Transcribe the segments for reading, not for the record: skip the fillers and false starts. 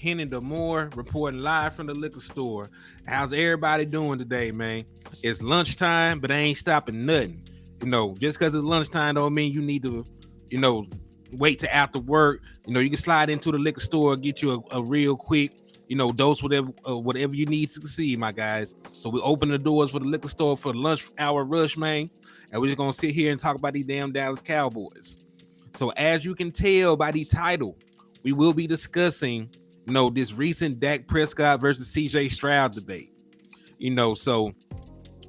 Hennythemoor, reporting live from the liquor store. How's everybody doing today, man? It's lunchtime, but I ain't stopping nothing. Just because it's lunchtime don't mean you need to, you know, wait to after work. You can slide into the liquor store, get you a real quick, dose whatever you need to succeed, my guys. So we open the doors for the liquor store for the lunch hour rush, man, and we're just gonna sit here and talk about these damn Dallas Cowboys. So as you can tell by the title, we will be discussing, this recent Dak Prescott versus CJ Stroud debate. So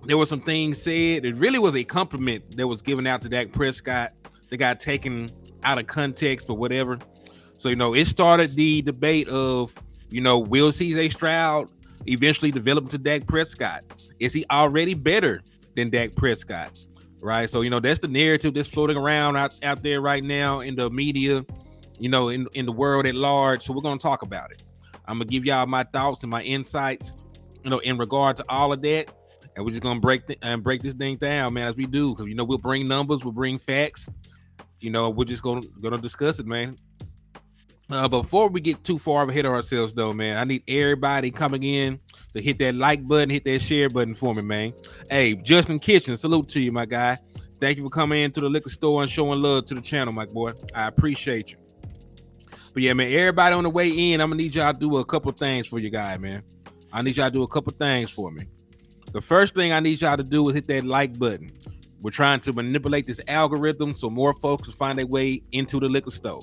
there were some things said. It really was a compliment that was given out to Dak Prescott that got taken out of context, but whatever. So, it started the debate of, will CJ Stroud eventually develop to Dak Prescott? Is he already better than Dak Prescott? Right. So, that's the narrative that's floating around out there right now in the media, in the world at large. So we're going to talk about it. I'm going to give y'all my thoughts and my insights, in regard to all of that. And we're just going to break this thing down, man, as we do. Because, we'll bring numbers, we'll bring facts. We're just going to discuss it, man. But before we get too far ahead of ourselves, though, man, I need everybody coming in to hit that like button, hit that share button for me, man. Hey, Justin Kitchen, salute to you, my guy. Thank you for coming into the liquor store and showing love to the channel, my boy. I appreciate you. But yeah, man, everybody on the way in, I'm going to need y'all to do a couple things for you guys, man. I need y'all to do a couple things for me. The first thing I need y'all to do is hit that like button. We're trying to manipulate this algorithm so more folks will find their way into the liquor store,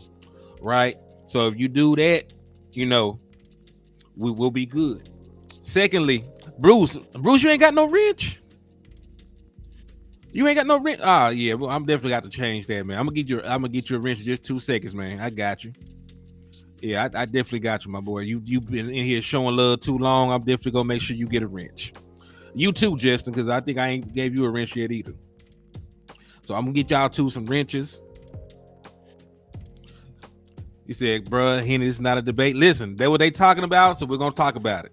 right? So if you do that, we will be good. Secondly, Bruce, you ain't got no wrench. You ain't got no wrench. Oh yeah, well, I'm definitely got to change that, man. I'm gonna get you a wrench in just 2 seconds, man. I got you. Yeah, I definitely got you, my boy. You've been in here showing love too long. I'm definitely gonna make sure you get a wrench. You too, Justin, because I think I ain't gave you a wrench yet either. So I'm gonna get y'all two some wrenches. He said, bruh, Henny, this is not a debate. Listen, that's what they talking about, so we're gonna talk about it.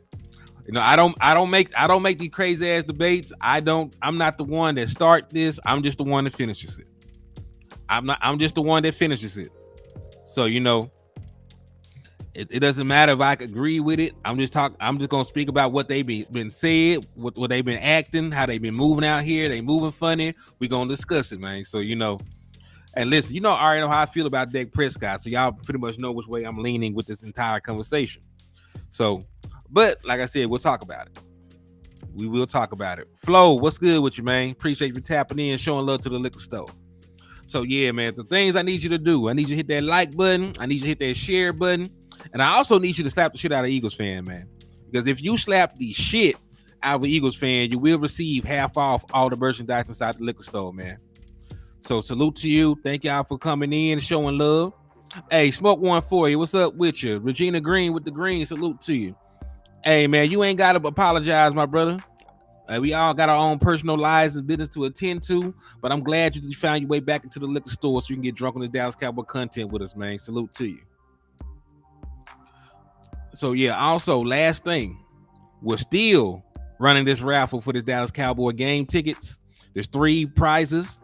I don't make these crazy ass debates. I'm not the one that start this. I'm just the one that finishes it. I'm just the one that finishes it. So it doesn't matter if I agree with it. I'm just gonna speak about what they been said, what they've been acting, how they been moving out here. They moving funny. We gonna discuss it, man. So and listen, I already know how I feel about Dak Prescott, so y'all pretty much know which way I'm leaning with this entire conversation. So, but like I said, we'll talk about it. We will talk about it. Flo, what's good with you, man? Appreciate you tapping in, showing love to the liquor store. So yeah, man, the things I need you to do, I need you to hit that like button, I need you to hit that share button, and I also need you to slap the shit out of Eagles fan, man. Because if you slap the shit out of an Eagles fan, you will receive half off all the merchandise inside the liquor store, man. So salute to you. Thank y'all for coming in and showing love. Hey, Smoke One for you. What's up with you? Regina Green with the green. Salute to you. Hey, man, you ain't got to apologize, my brother. We all got our own personal lives and business to attend to, but I'm glad you found your way back into the liquor store so you can get drunk on the Dallas Cowboy content with us, man. Salute to you. So, yeah, also, last thing, we're still running this raffle for the Dallas Cowboy game tickets. There's 3 prizes.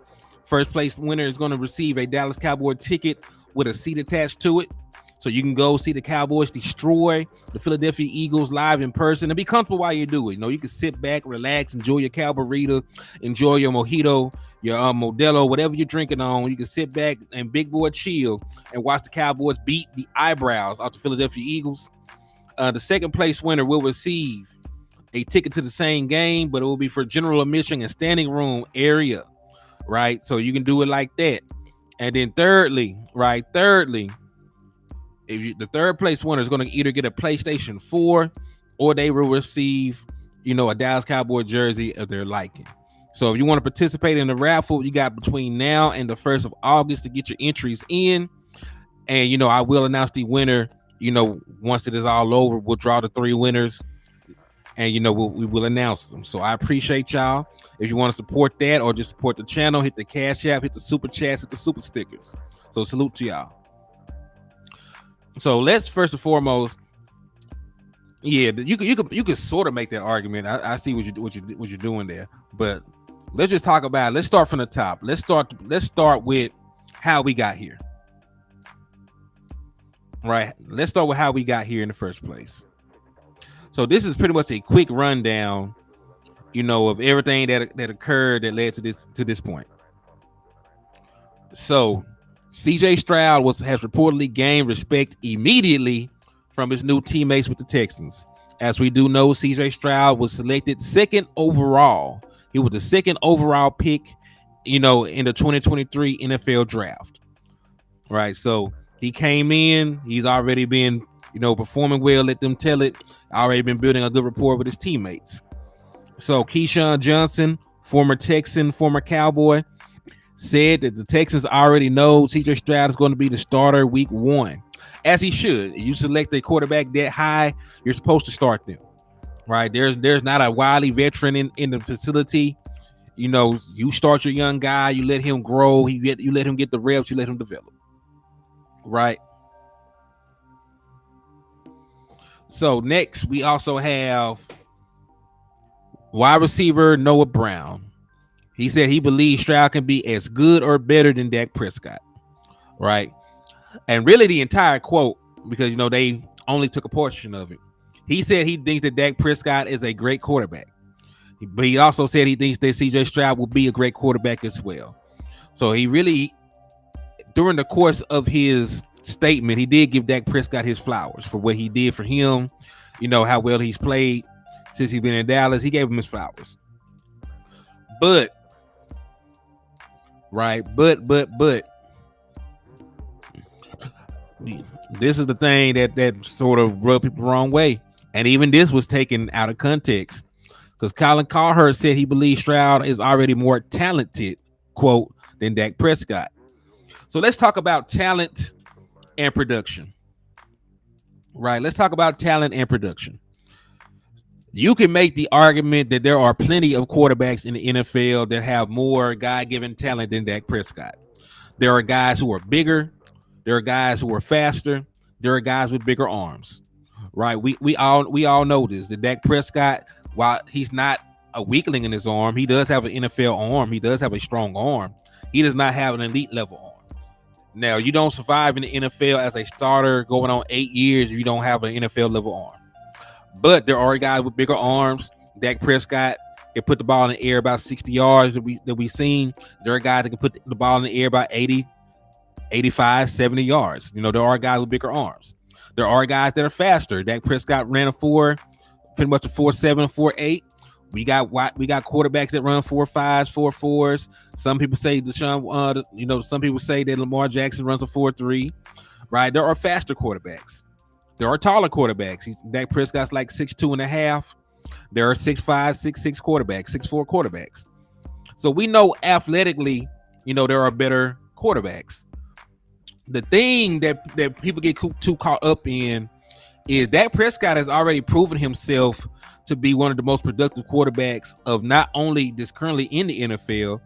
First place winner is going to receive a Dallas Cowboy ticket with a seat attached to it. So you can go see the Cowboys destroy the Philadelphia Eagles live in person and be comfortable while you do it. You can sit back, relax, enjoy your Cowboy, enjoy your mojito, your Modelo, whatever you're drinking on. You can sit back and big boy chill and watch the Cowboys beat the eyebrows off the Philadelphia Eagles. The second place winner will receive a ticket to the same game, but it will be for general admission and standing room area. Right, so you can do it like that. And then thirdly, if the third place winner is going to either get a PlayStation 4 or they will receive, a Dallas Cowboy jersey of their liking. So if you want to participate in the raffle, you got between now and the 1st of August to get your entries in. And, I will announce the winner, once it is all over. We'll draw the 3 winners and, we will announce them. So I appreciate y'all. If you want to support that or just support the channel, hit the Cash App, hit the Super Chats, hit the Super Stickers. So salute to y'all. So let's first and foremost, yeah, you could sort of make that argument. I see what you're doing there, but let's just talk about it. Let's start from the top. Let's start with how we got here. right? Let's start with how we got here in the first place. So this is pretty much a quick rundown, of everything that occurred that led to this point. So CJ Stroud has reportedly gained respect immediately from his new teammates with the Texans. As we do know, CJ Stroud was selected second overall. He was the second overall pick, in the 2023 NFL draft. Right. So he came in, he's already been, performing well, let them tell it. Already been building a good rapport with his teammates. So Keyshawn Johnson, former Texan, former Cowboy, said that the Texans already know CJ Stroud is going to be the starter week 1, as he should. You select a quarterback that high, you're supposed to start them, right? There's not a wily veteran in the facility. You start your young guy, you let him grow, you let him get the reps, you let him develop, right? So next, we also have wide receiver Noah Brown. He said he believes Stroud can be as good or better than Dak Prescott, right? And really the entire quote, because, they only took a portion of it. He said he thinks that Dak Prescott is a great quarterback. But he also said he thinks that CJ Stroud will be a great quarterback as well. So he really, during the course of his statement, he did give Dak Prescott his flowers for what he did for him, how well he's played since he's been in Dallas. He gave him his flowers. But this is the thing that sort of rubbed people the wrong way. And even this was taken out of context, because Colin Cowherd said he believes Stroud is already more talented, quote, than Dak Prescott. So let's talk about talent and production. Right, let's talk about talent and production. You can make the argument that there are plenty of quarterbacks in the NFL that have more God-given talent than Dak Prescott. There are guys who are bigger. There are guys who are faster. There are guys with bigger arms. Right? We all know this. That Dak Prescott, while he's not a weakling in his arm, he does have an NFL arm. He does have a strong arm. He does not have an elite level arm. Now, you don't survive in the NFL as a starter going on 8 years if you don't have an NFL level arm. But there are guys with bigger arms. Dak Prescott can put the ball in the air about 60 yards that we've seen. There are guys that can put the ball in the air about 80, 85, 70 yards. There are guys with bigger arms. There are guys that are faster. Dak Prescott ran pretty much a 4.7, 4.8. We got quarterbacks that run 4.5s, 4.4s. Some people say some people say that Lamar Jackson runs a 4.3. Right? There are faster quarterbacks. There are taller quarterbacks. Dak Prescott's like 6'2.5". There are 6'5", 6'6" quarterbacks, 6'4" quarterbacks. So we know athletically, there are better quarterbacks. The thing that people get too caught up in is Dak Prescott has already proven himself to be one of the most productive quarterbacks of not only this currently in the NFL,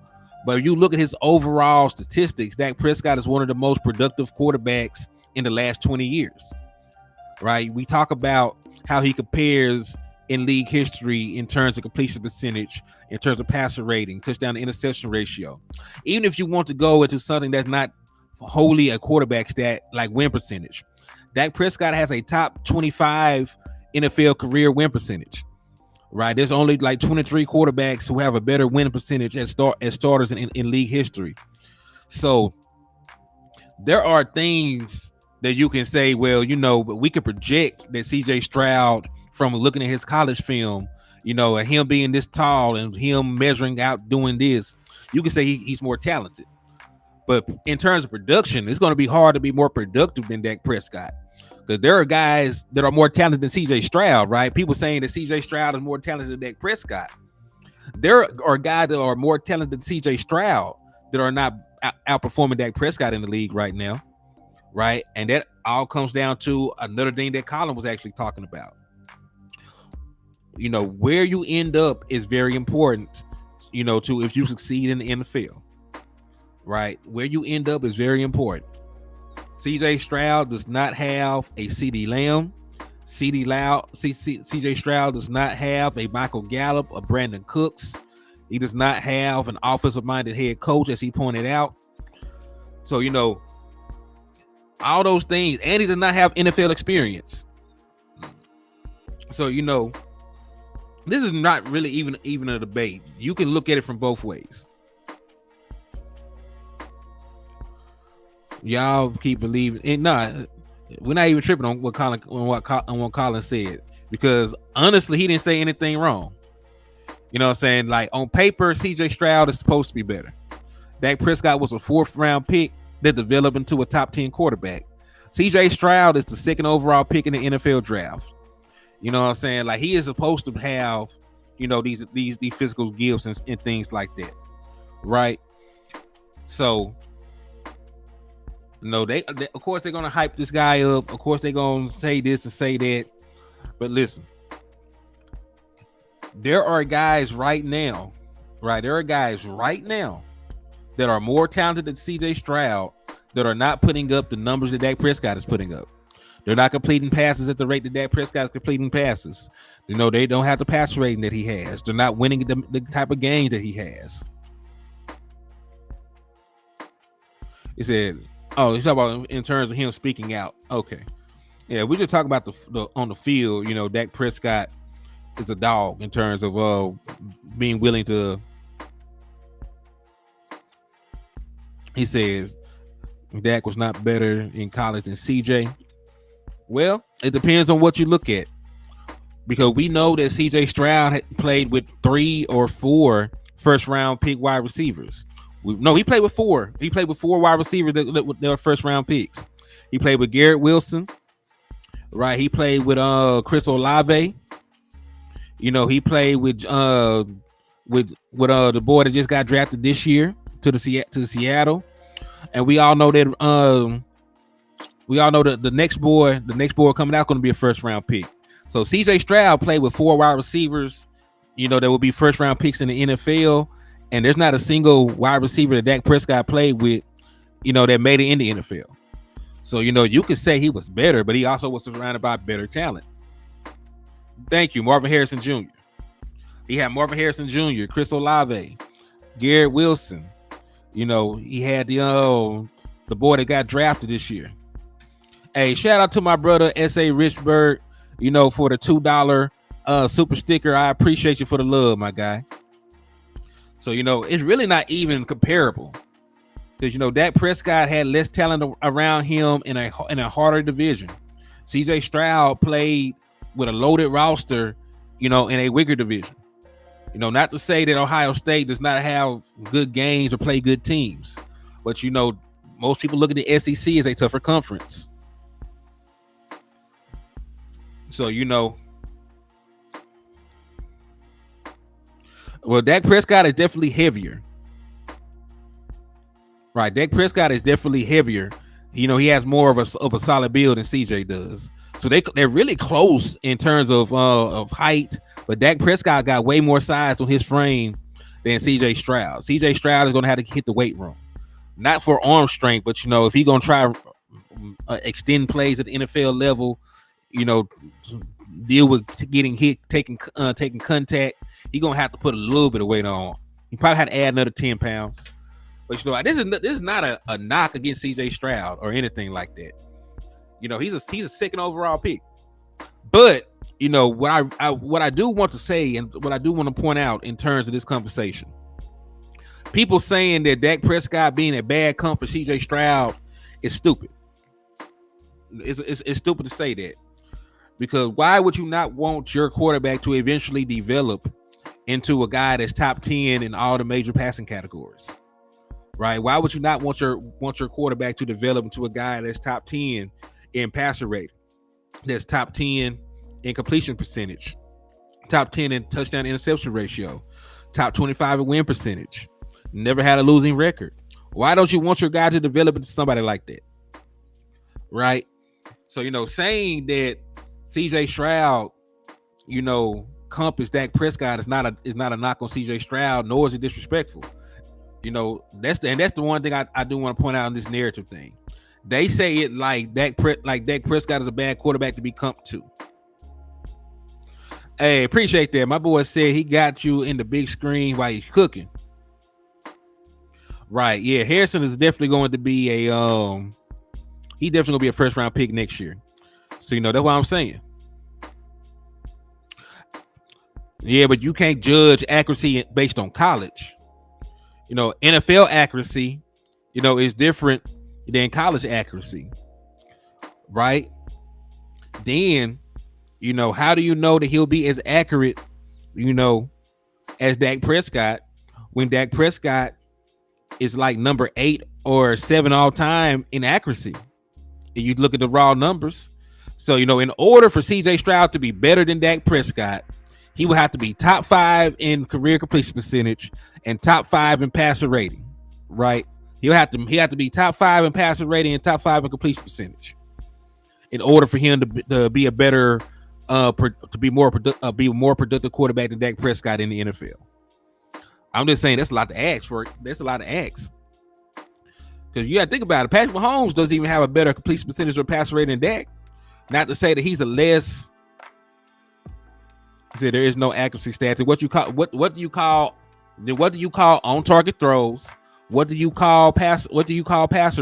but if you look at his overall statistics, Dak Prescott is one of the most productive quarterbacks in the last 20 years. Right? We talk about how he compares in league history in terms of completion percentage, in terms of passer rating, touchdown to interception ratio. Even if you want to go into something that's not wholly a quarterback stat, like win percentage, Dak Prescott has a top 25 NFL career win percentage. Right? There's only like 23 quarterbacks who have a better win percentage as starters in league history. So there are things that you can say, well, but we can project that CJ Stroud, from looking at his college film, and him being this tall and him measuring out doing this, you can say he's more talented. But in terms of production, it's going to be hard to be more productive than Dak Prescott, because there are guys that are more talented than CJ Stroud, right? People saying that CJ Stroud is more talented than Dak Prescott. There are guys that are more talented than CJ Stroud that are not outperforming Dak Prescott in the league right now. Right. And that all comes down to another thing that Colin was actually talking about. Where you end up is very important, to if you succeed in the NFL. Right. Where you end up is very important. CJ Stroud does not have a CeeDee Lamb. CJ Stroud does not have a Michael Gallup, a Brandon Cooks. He does not have an offensive minded head coach, as he pointed out. So, all those things, and he does not have NFL experience. So this is not really even a debate. You can look at it from both ways. Y'all keep believing, and we're not even tripping on what Colin said, because honestly, he didn't say anything wrong. You know what I'm saying? Like, on paper, CJ Stroud is supposed to be better. Dak Prescott was a 4th round pick that developed into a top 10 quarterback. CJ Stroud is the 2nd overall pick in the NFL draft. You know what I'm saying? Like, he is supposed to have, these physical gifts and things like that, right? So, they of course they're gonna hype this guy up. Of course they're gonna say this and say that. But listen, there are guys right now, right? There are guys right now that are more talented than CJ Stroud that are not putting up the numbers that Dak Prescott is putting up. They're not completing passes at the rate that Dak Prescott is completing passes. They don't have the pass rating that he has. They're not winning the type of games that he has. He said, "Oh, he's talking about in terms of him speaking out." Okay, yeah, we just talk about the on the field. Dak Prescott is a dog in terms of being willing to. He says Dak was not better in college than CJ. Well, it depends on what you look at, because we know that CJ Stroud had played with 3 or 4 first-round pick wide receivers. He played with 4. He played with 4 wide receivers that were first-round picks. He played with Garrett Wilson, right? He played with Chris Olave. He played with the boy that just got drafted this year to Seattle, and we all know that the next boy coming out going to be a first-round pick. So CJ Stroud played with 4 wide receivers, that will be first-round picks in the NFL. And there's not a single wide receiver that Dak Prescott played with, that made it in the NFL. So, you could say he was better, but he also was surrounded by better talent. Thank you, Marvin Harrison Jr. He had Marvin Harrison Jr., Chris Olave, Garrett Wilson. He had the boy that got drafted this year. Hey, shout out to my brother S.A. Richburg, for the $2 super sticker. I appreciate you for the love, my guy. So, it's really not even comparable, because, Dak Prescott had less talent around him in a harder division. CJ Stroud played with a loaded roster, in a weaker division. Not to say that Ohio State does not have good games or play good teams, but, most people look at the SEC as a tougher conference. So, well, Dak Prescott is definitely heavier. Right, Dak Prescott is definitely heavier. He has more of a solid build than CJ does. So they're really close in terms of height, but Dak Prescott got way more size on his frame than CJ Stroud. CJ Stroud is going to have to hit the weight room, not for arm strength, but if he's going to try extend plays at the NFL level, deal with getting hit, taking contact, he's gonna have to put a little bit of weight on. He probably had to add another 10 pounds. But this is not a knock against CJ Stroud or anything like that. He's a 2nd overall pick. But what I do want to say, and what I do want to point out in terms of this conversation, people saying that Dak Prescott being a bad comp for CJ Stroud is stupid. It's stupid to say that. Because why would you not want your quarterback to eventually develop into a guy that's top 10 in all the major passing categories? Right? Why would you not want your quarterback to develop into a guy that's top 10 in passer rate, that's top 10 in completion percentage, top 10 in touchdown interception ratio, top 25 in win percentage, never had a losing record? Why don't you want your guy to develop into somebody like that? Right? So, saying that CJ Stroud, compass Dak Prescott is not a knock on CJ Stroud, nor is it disrespectful. That's the one thing I do want to point out in this narrative thing. They say it like Dak Prescott is a bad quarterback to be comped to. Hey, appreciate that. My boy said he got you in the big screen while he's cooking. Right, yeah. Harrison is definitely going to be He definitely gonna be a first round pick next year. So that's what I'm saying. Yeah, but you can't judge accuracy based on college. NFL accuracy, is different than college accuracy, right? Then, how do you know that he'll be as accurate, as Dak Prescott, when Dak Prescott is like number 8 or 7 all time in accuracy? And you look at the raw numbers. So, in order for CJ Stroud to be better than Dak Prescott, he would have to be top 5 in career completion percentage and top 5 in passer rating, right? He have to be top 5 in passer rating and top 5 in completion percentage in order for him to be a better, be more productive quarterback than Dak Prescott in the NFL. I'm just saying that's a lot to ask for. That's a lot to ask. Because you got to think about it. Patrick Mahomes doesn't even have a better completion percentage or passer rating than Dak. Not to say that he's a less. There is no accuracy stats. What do you call on target throws? What do you call passer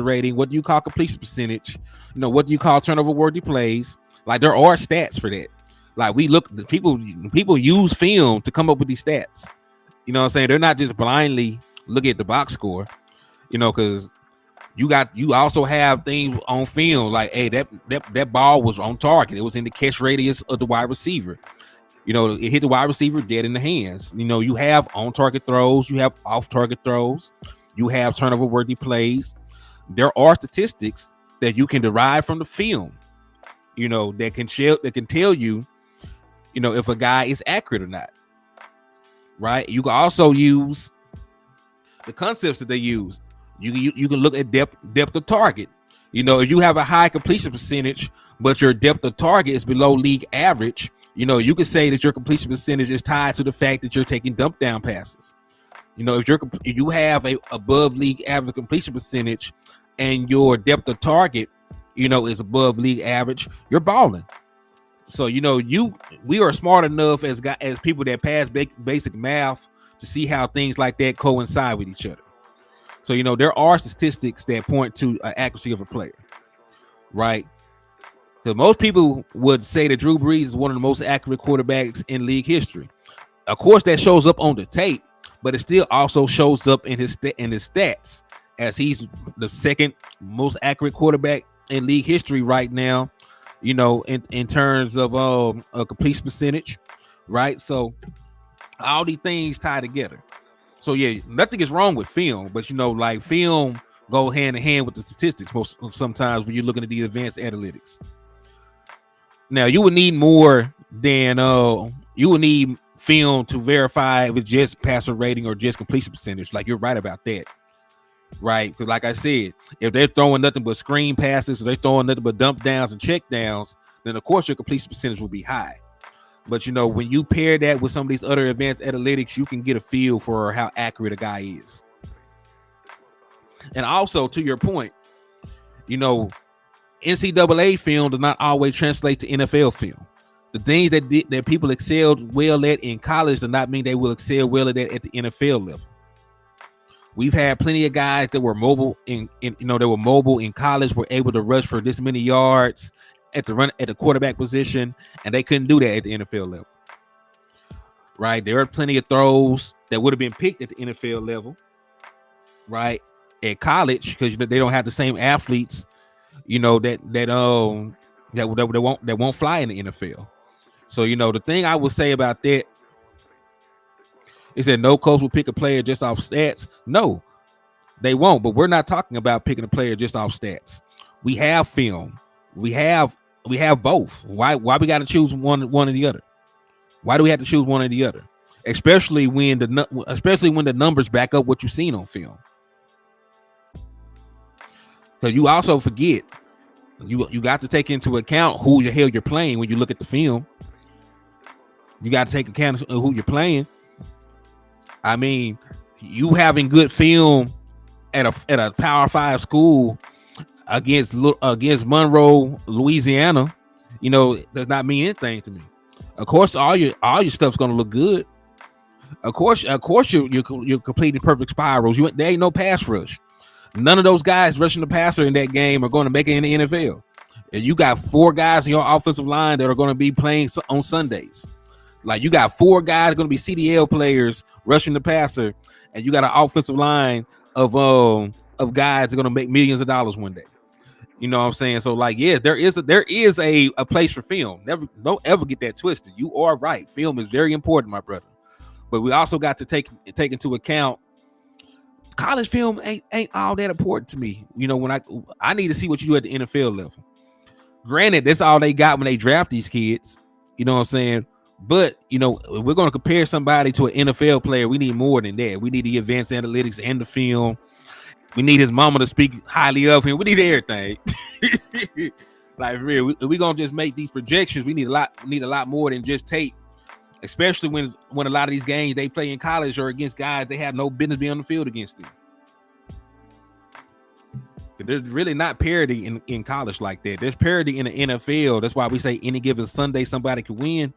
rating? What do you call completion percentage? What do you call turnover worthy plays? Like, there are stats for that. Like, people use film to come up with these stats. You know what I'm saying? They're not just blindly looking at the box score. Because you also have things on film like, hey, that ball was on target. It was in the catch radius of the wide receiver. It hit the wide receiver dead in the hands. You have on target throws, you have off target throws, you have turnover worthy plays. There are statistics that you can derive from the film, that can tell you, if a guy is accurate or not. Right? You can also use the concepts that they use. You can look at depth of target. If you have a high completion percentage, but your depth of target is below league average, you can say that your completion percentage is tied to the fact that you're taking dump down passes. If you have a above league average completion percentage and your depth of target, is above league average, you're balling. So, we are smart enough as people that pass basic math to see how things like that coincide with each other. So, there are statistics that point to accuracy of a player, right? Because most people would say that Drew Brees is one of the most accurate quarterbacks in league history. Of course, that shows up on the tape, but it still also shows up in his stats, as he's the second most accurate quarterback in league history right now. In terms of a completion percentage, right? So all these things tie together. So yeah, nothing is wrong with film, but like, film go hand in hand with the statistics sometimes when you're looking at the advanced analytics. Now, you would need more than you would need film to verify if it's just passer rating or just completion percentage. Like, you're right about that, right? Because like I said, if they're throwing nothing but screen passes or they're throwing nothing but dump downs and check downs, then of course your completion percentage will be high. But when you pair that with some of these other advanced analytics, you can get a feel for how accurate a guy is. And also, to your point, NCAA film does not always translate to NFL film. The things that people excelled well at in college does not mean they will excel well at that at the NFL level. We've had plenty of guys that were mobile in college, were able to rush for this many yards at the quarterback position, and they couldn't do that at the NFL level. Right? There are plenty of throws that would have been picked at the NFL level, right? At college, because they don't have the same athletes, that won't fly in the NFL. So the thing I would say about that is that no coach will pick a player just off stats. No, they won't. But we're not talking about picking a player just off stats. We have film. We have both. Why we got to choose one or the other? Why do we have to choose one or the other? Especially when the numbers back up what you've seen on film. Because you also forget, you got to take into account who the hell you're playing when you look at the film. You got to take account of who you're playing. I mean, you having good film at a Power 5 school against Monroe, Louisiana, does not mean anything to me. Of course, all your stuff's gonna look good. Of course, you're completing perfect spirals. There ain't no pass rush. None of those guys rushing the passer in that game are going to make it in the NFL. And you got 4 guys in your offensive line that are going to be playing on Sundays. Like you got 4 guys going to be CDL players rushing the passer, and you got an offensive line of guys that are going to make millions of dollars one day. You know what I'm saying? So like, yes, there is a place for film. Don't ever get that twisted. You are right. Film is very important, my brother. But we also got to take into account college film ain't all that important to me. You know, when I need to see what you do at the NFL level. Granted, that's all they got when they draft these kids. You know what I'm saying? But, you know, if we're going to compare somebody to an NFL player, we need more than that. We need the advanced analytics and the film. We need his mama to speak highly of him. We need everything. Like, for real, we're going to just make these projections. We need a lot more than just tape, especially when a lot of these games they play in college are against guys they have no business being on the field against them. There's really not parity in college like that. There's parity in the NFL. That's why we say any given Sunday somebody could win.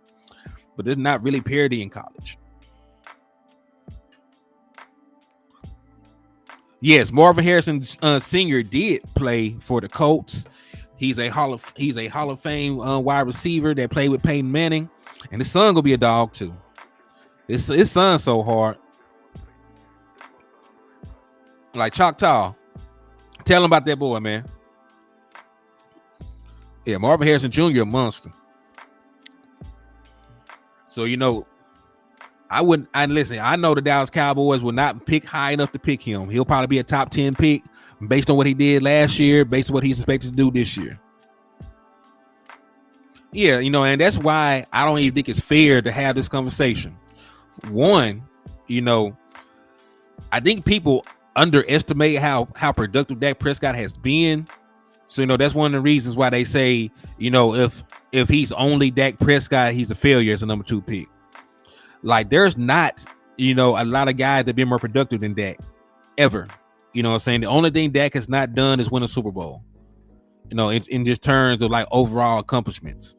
But there's not really parity in college. Yes, Marvin Harrison Sr. did play for the Colts. He's a Hall of Fame wide receiver that played with Peyton Manning, and his son gonna be a dog too. His son's so hard. Like Choctaw, tell him about that boy, man. Yeah, Marvin Harrison Jr. a monster. So, you know, I know the Dallas Cowboys will not pick high enough to pick him. He'll probably be a top 10 pick based on what he did last year, based on what he's expected to do this year. Yeah, you know, and that's why I don't even think it's fair to have this conversation. One, you know, I think people underestimate how productive Dak Prescott has been. So, you know, that's one of the reasons why they say, you know, if he's only Dak Prescott, he's a failure as a number 2 pick. Like, there's not, you know, a lot of guys that have been more productive than Dak ever. You know what I'm saying? The only thing Dak has not done is win a Super Bowl, you know, in just terms of like overall accomplishments.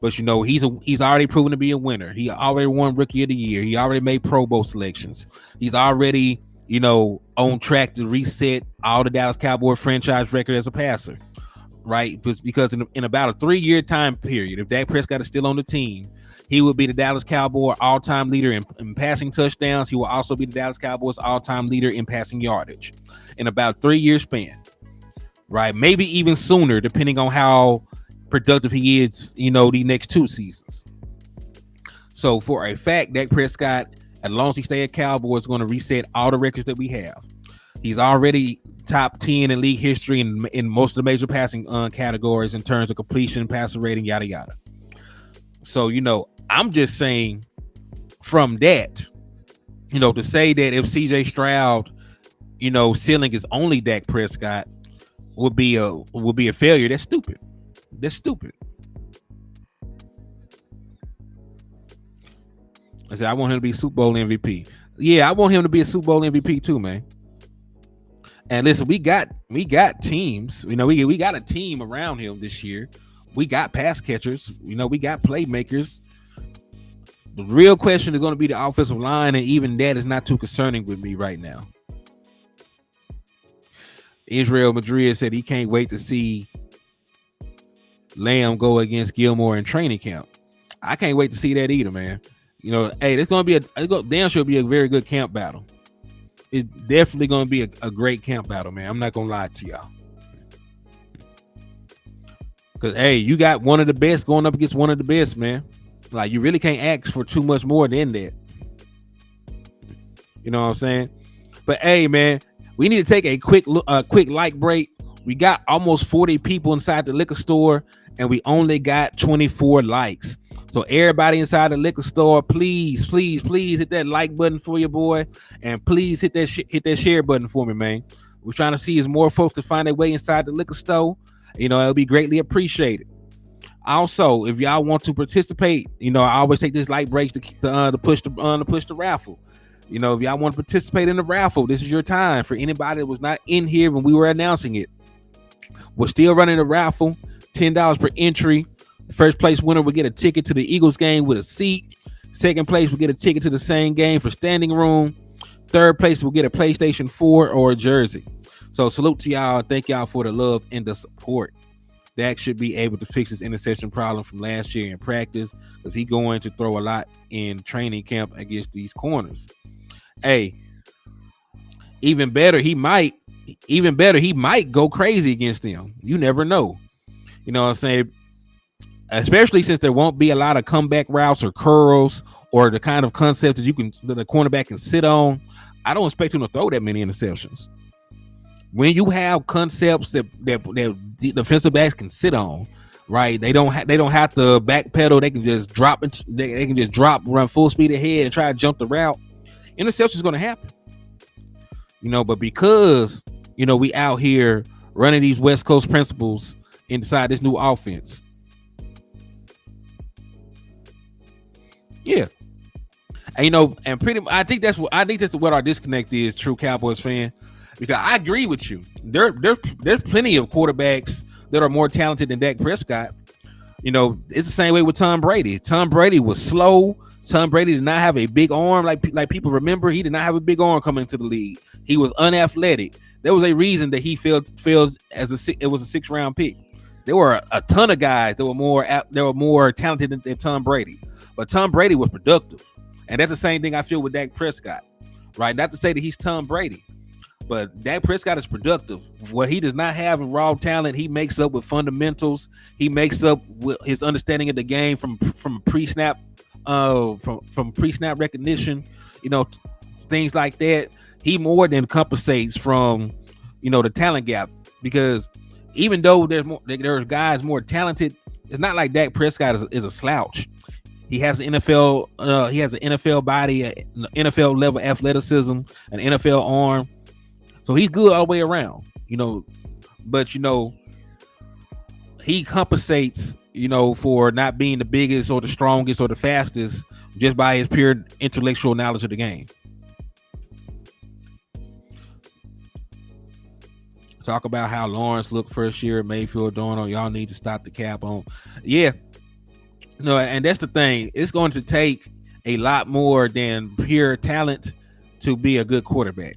But, you know, he's already proven to be a winner. He already won Rookie of the Year. He already made Pro Bowl selections. He's already, you know, on track to reset all the Dallas Cowboy franchise record as a passer, right? Because in about a 3-year time period, if Dak Prescott is still on the team, he will be the Dallas Cowboy all-time leader in passing touchdowns. He will also be the Dallas Cowboys all-time leader in passing yardage in about a 3-year span, right? Maybe even sooner, depending on how productive he is, you know, the next 2 seasons. So for a fact, Dak Prescott, as long as he stays at Cowboy, is going to reset all the records that we have. He's already top 10 in league history in most of the major passing categories in terms of completion, passer rating, yada, yada. So, you know, I'm just saying from that, you know, to say that if CJ Stroud, you know, ceiling is only Dak Prescott would be a failure. That's stupid. That's stupid. I said, I want him to be Super Bowl MVP. Yeah, I want him to be a Super Bowl MVP too, man. And listen, we got teams. You know, we got a team around him this year. We got pass catchers. You know, we got playmakers. The real question is going to be the offensive line, and even that is not too concerning with me right now. Israel Madrid said he can't wait to see Lamb go against Gilmore in training camp. I can't wait to see that either, man. You know, hey, it's going to be damn sure be a very good camp battle. It's definitely going to be a great camp battle, man. I'm not going to lie to y'all. Because, hey, you got one of the best going up against one of the best, man. Like, you really can't ask for too much more than that. You know what I'm saying? But, hey, man, we need to take a quick light break. We got almost 40 people inside the liquor store, and we only got 24 likes. So everybody inside the liquor store, please, please, please hit that like button for your boy, and please hit that share button for me, man. We're trying to see as more folks to find their way inside the liquor store. You know, it'll be greatly appreciated. Also, if y'all want to participate, you know, I always take this light breaks to push the raffle. You know, if y'all want to participate in the raffle, this is your time. For anybody that was not in here when we were announcing it, we're still running a raffle. $10 per entry. First place winner will get a ticket to the Eagles game with a seat. Second place will get a ticket to the same game for standing room. Third place will get a PlayStation 4 or a jersey. So salute to y'all. Thank y'all for the love and the support. Dak should be able to fix his interception problem from last year in practice because he's going to throw a lot in training camp against these corners. Hey, even better, he might go crazy against them. You never know. You know what I'm saying? Especially since there won't be a lot of comeback routes or curls or the kind of concept that the cornerback can sit on. I don't expect him to throw that many interceptions. When you have concepts that defensive backs can sit on, right? They don't have to backpedal. They can just drop it. They can just run full speed ahead and try to jump the route. Interception is going to happen, but because we out here running these West Coast principles inside this new offense. Yeah. And, and pretty much, I think that's what our disconnect is, true Cowboys fan, because I agree with you. There's plenty of quarterbacks that are more talented than Dak Prescott. It's the same way with Tom Brady. Tom Brady was slow. Tom Brady did not have a big arm like people remember. He did not have a big arm coming into the league. He was unathletic. There was a reason that he failed as it was a 6th round pick. There were a ton of guys that were more talented than Tom Brady, but Tom Brady was productive, and that's the same thing I feel with Dak Prescott. Right? Not to say that he's Tom Brady, but Dak Prescott is productive. What he does not have in raw talent, he makes up with fundamentals. He makes up with his understanding of the game from pre-snap, from pre-snap recognition. Things like that. He more than compensates from, the talent gap, because even though there's guys more talented, it's not like Dak Prescott is a slouch. He has an NFL body, an NFL level athleticism, an NFL arm. So he's good all the way around, but he compensates, for not being the biggest or the strongest or the fastest just by his pure intellectual knowledge of the game. Talk about how Lawrence looked first year at Mayfield doing on y'all need to stop the cap on. Yeah. And that's the thing. It's going to take a lot more than pure talent to be a good quarterback.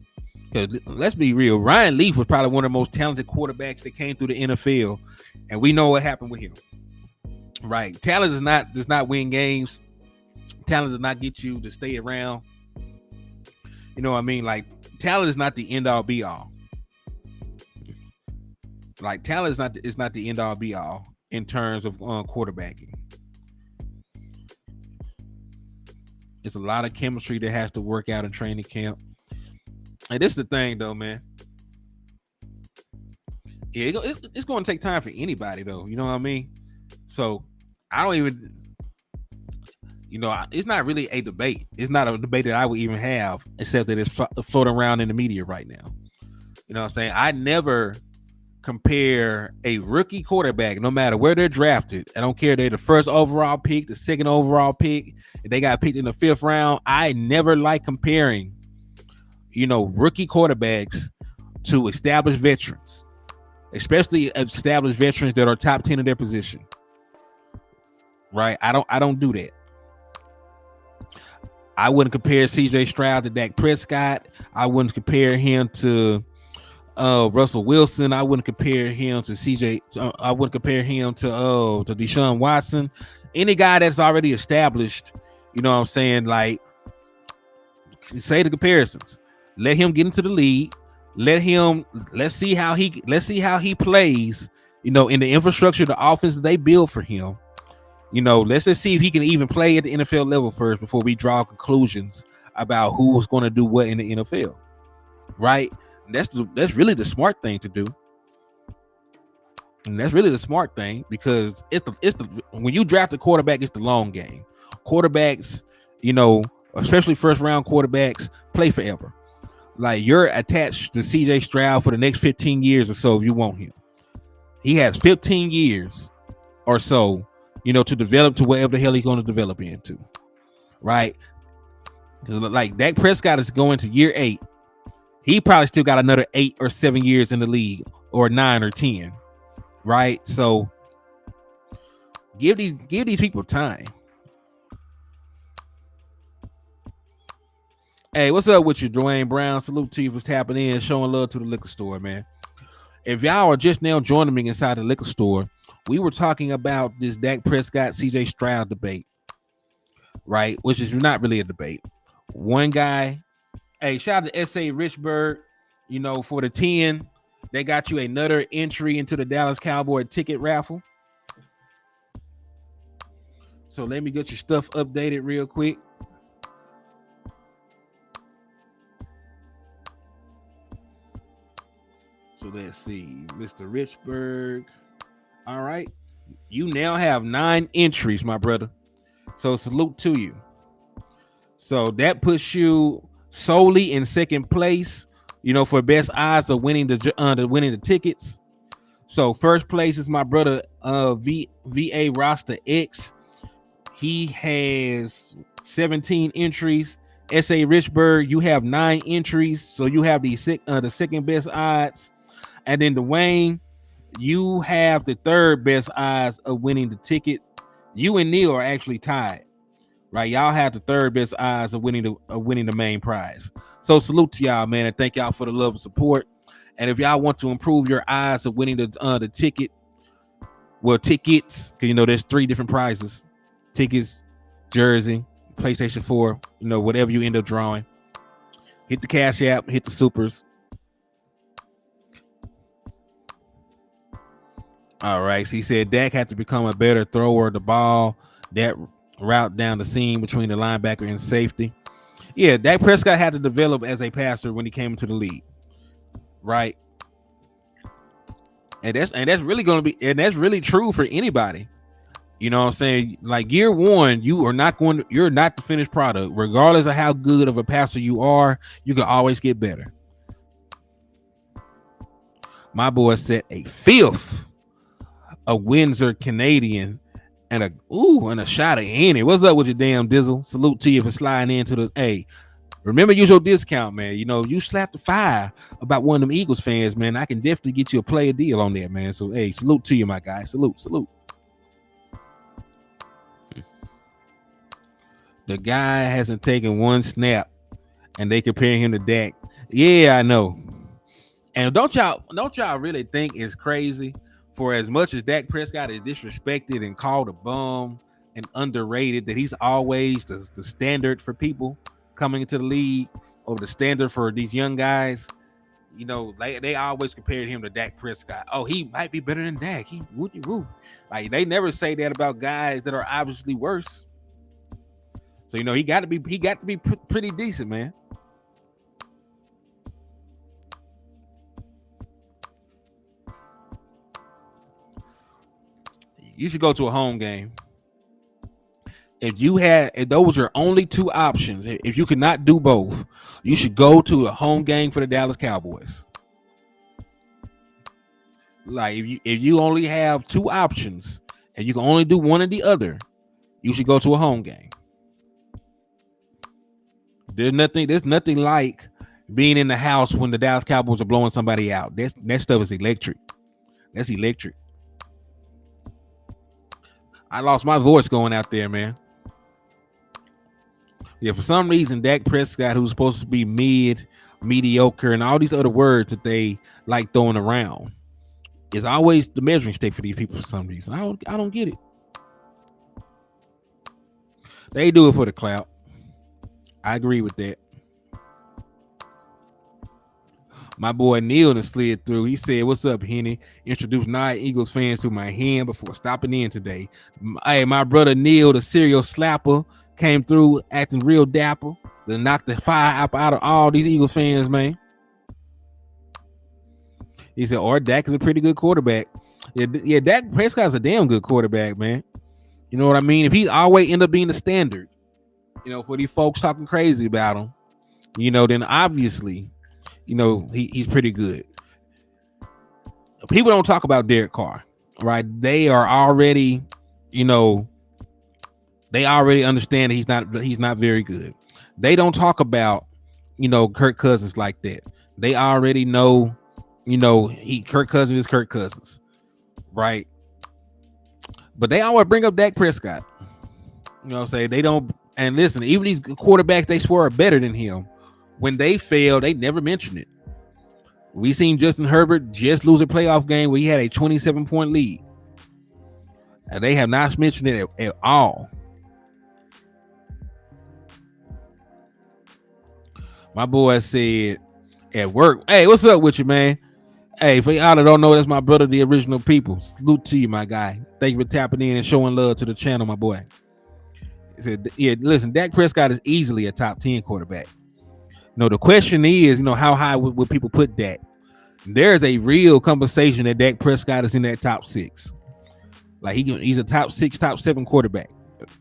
Because let's be real, Ryan Leaf was probably one of the most talented quarterbacks that came through the NFL, and we know what happened with him. Right? Talent does not win games. Talent does not get you to stay around. You know what I mean? Like, talent is not the end all be all. Like, talent is not the end all be all in terms of quarterbacking. It's a lot of chemistry that has to work out in training camp. And this is the thing, though, man. Yeah, it's going to take time for anybody, though. You know what I mean? So I don't even, it's not really a debate. It's not a debate that I would even have, except that it's floating around in the media right now. You know what I'm saying? I never compare a rookie quarterback, no matter where they're drafted. I don't care if they're the first overall pick, the second overall pick, if they got picked in the 5th round. I never like comparing, rookie quarterbacks to established veterans, especially established veterans that are top 10 in their position. Right? I don't do that. I wouldn't compare CJ Stroud to Dak Prescott. I wouldn't compare him to Russell Wilson. I wouldn't compare him to I wouldn't compare him to Deshaun Watson. Any guy that's already established, you know what I'm saying? Like, say the comparisons. Let him get into the league. Let's see how he plays, in the infrastructure, the offense that they build for him. Let's just see if he can even play at the NFL level first before we draw conclusions about who's going to do what in the NFL. Right? That's really the smart thing to do. And that's really the smart thing, because it's the when you draft a quarterback, it's the long game. Quarterbacks, especially 1st round quarterbacks, play forever. Like, you're attached to CJ Stroud for the next 15 years or so if you want him. He has 15 years or so, to develop to whatever the hell he's going to develop into. Right? Like, Dak Prescott is going to year 8. He probably still got another 8 or 7 years in the league, or 9 or 10. Right? So give these people time. Hey, what's up with you, Dwayne Brown? Salute to you for tapping in, showing love to the liquor store, man. If y'all are just now joining me inside the liquor store, we were talking about this Dak Prescott, CJ Stroud debate, right? Which is not really a debate. One guy, hey, shout out to S.A. Richburg, for the 10. They got you another entry into the Dallas Cowboy ticket raffle. So let me get your stuff updated real quick. So let's see, Mr. Richburg. All right. You now have 9 entries, my brother. So salute to you. So that puts you solely in second place, for best odds of winning the tickets. So first place is my brother VA Roster X. He has 17 entries. S.A. Richburg, you have 9 entries, so you have the second best odds. And then Dwayne, you have the third best odds of winning the ticket. You and Neil are actually tied, right? Y'all have the third best odds of winning the main prize. So salute to y'all, man, and thank y'all for the love and support. And if y'all want to improve your odds of winning the ticket, tickets, because there's 3 different prizes: tickets, jersey, PlayStation 4, whatever you end up drawing. Hit the Cash App, hit the supers. All right. So he said Dak had to become a better thrower of the ball. That route down the seam between the linebacker and safety. Yeah, Dak Prescott had to develop as a passer when he came into the league. Right. And that's really going to be, and that's really true for anybody. You know what I'm saying? Like year one, you're not the finished product. Regardless of how good of a passer you are, you can always get better. My boy set a 5th. A Windsor Canadian and a shot of Henny. What's up with your damn Dizzle? Salute to you for sliding into the. Hey, remember, use your discount, man. You slapped the 5 about one of them Eagles fans, man. I can definitely get you a player deal on that, man. So hey, salute to you, my guy. Salute. The guy hasn't taken 1 snap, and they compare him to Dak. Yeah, I know. And don't y'all really think it's crazy? For as much as Dak Prescott is disrespected and called a bum and underrated, that he's always the standard for people coming into the league, or the standard for these young guys. They always compared him to Dak Prescott. Oh, he might be better than Dak. He woo. Like they never say that about guys that are obviously worse. So he got to be pretty decent, man. You should go to a home game. If those were your only 2 options, if you could not do both, you should go to a home game for the Dallas Cowboys. Like if you only have 2 options and you can only do one or the other, you should go to a home game. There's nothing like being in the house when the Dallas Cowboys are blowing somebody out. That stuff is electric. That's electric. I lost my voice going out there, man. Yeah, for some reason, Dak Prescott, who's supposed to be mediocre, and all these other words that they like throwing around, is always the measuring stick for these people for some reason. I don't get it. They do it for the clout. I agree with that. My boy Neil slid through. He said, "What's up, Henny? Introduced 9 Eagles fans to my hand before stopping in today." Hey, my brother Neil, the serial slapper, came through acting real dapper. Then knocked the fire out of all these Eagles fans, man. He said, "Or Dak is a pretty good quarterback." Yeah, Dak Prescott's a damn good quarterback, man. You know what I mean? If he always end up being the standard, for these folks talking crazy about him, then obviously, he's pretty good. People don't talk about Derek Carr, right? They are already, they already understand that he's not very good. They don't talk about, Kirk Cousins like that. They already know, Kirk Cousins is Kirk Cousins, right? But they always bring up Dak Prescott. Say they don't. And listen, even these quarterbacks they swear are better than him, When they fail, they never mention it. We seen Justin Herbert just lose a playoff game where he had a 27-point lead. And they have not mentioned it at all. My boy said at work, "Hey, what's up with you, man? Hey, for y'all that don't know, that's my brother, the original people. Salute to you, my guy. Thank you for tapping in and showing love to the channel, my boy." He said, "Yeah, listen, Dak Prescott is easily a top 10 quarterback. The question is, how high would people put Dak? There's a real conversation that Dak Prescott is in that top 6. Like he's a top 6, top 7 quarterback,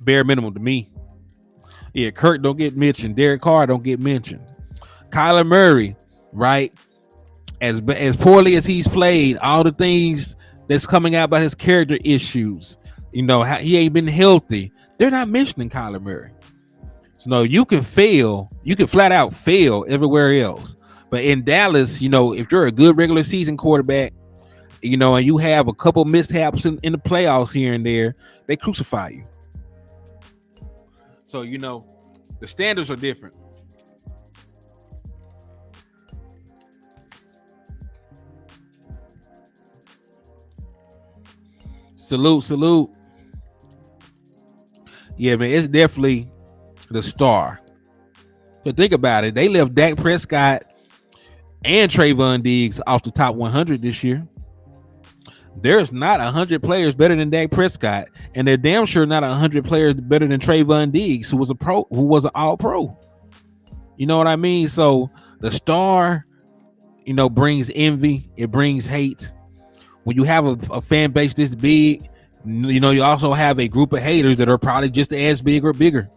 bare minimum to me. Yeah, Kirk don't get mentioned. Derek Carr don't get mentioned. Kyler Murray, right? As poorly as he's played, all the things that's coming out about his character issues, how he ain't been healthy. They're not mentioning Kyler Murray. So no, you can fail. You can flat out fail everywhere else. But in Dallas, if you're a good regular season quarterback, and you have a couple mishaps in the playoffs here and there, they crucify you. So, the standards are different. Salute. Yeah, man, it's definitely the star. But think about it. They left Dak Prescott and Trayvon Diggs off the top 100 this year. There's not 100 players better than Dak Prescott, and they're damn sure not 100 players better than Trayvon Diggs, who was an all-pro. You know what I mean? So the star, brings envy. It brings hate. When you have a fan base this big, you also have a group of haters that are probably just as big or bigger.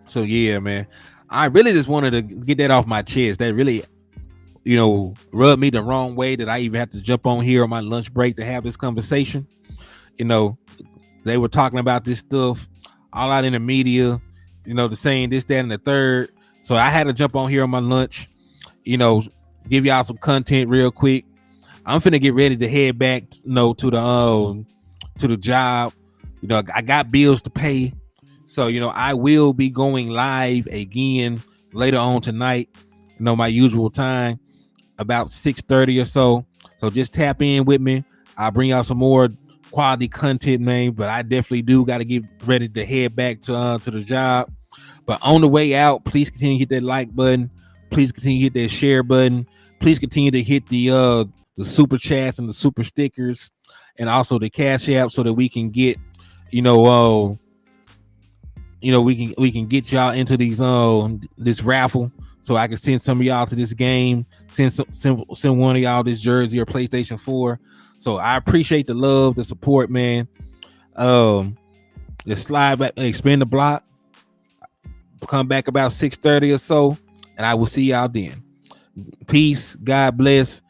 So yeah, man, I really just wanted to get that off my chest. That really, rubbed me the wrong way that I even have to jump on here on my lunch break to have this conversation. They were talking about this stuff all out in the media, the saying this, that, and the third. So I had to jump on here on my lunch, give y'all some content real quick. I'm finna get ready to head back, to the job. I got bills to pay. So, I will be going live again later on tonight, my usual time, about 6:30 or so. So just tap in with me. I'll bring out some more quality content, man. But I definitely do got to get ready to head back to the job. But on the way out, please continue to hit that like button. Please continue to hit that share button. Please continue to hit the super chats and the super stickers, and also the Cash App, so that we can get, we can get y'all into these this raffle, so I can send some of y'all to this game, send one of y'all this jersey or PlayStation 4. So I appreciate the love, the support, man. Just slide back, expand the block, come back about 6:30 or so, and I will see y'all then. Peace, God bless,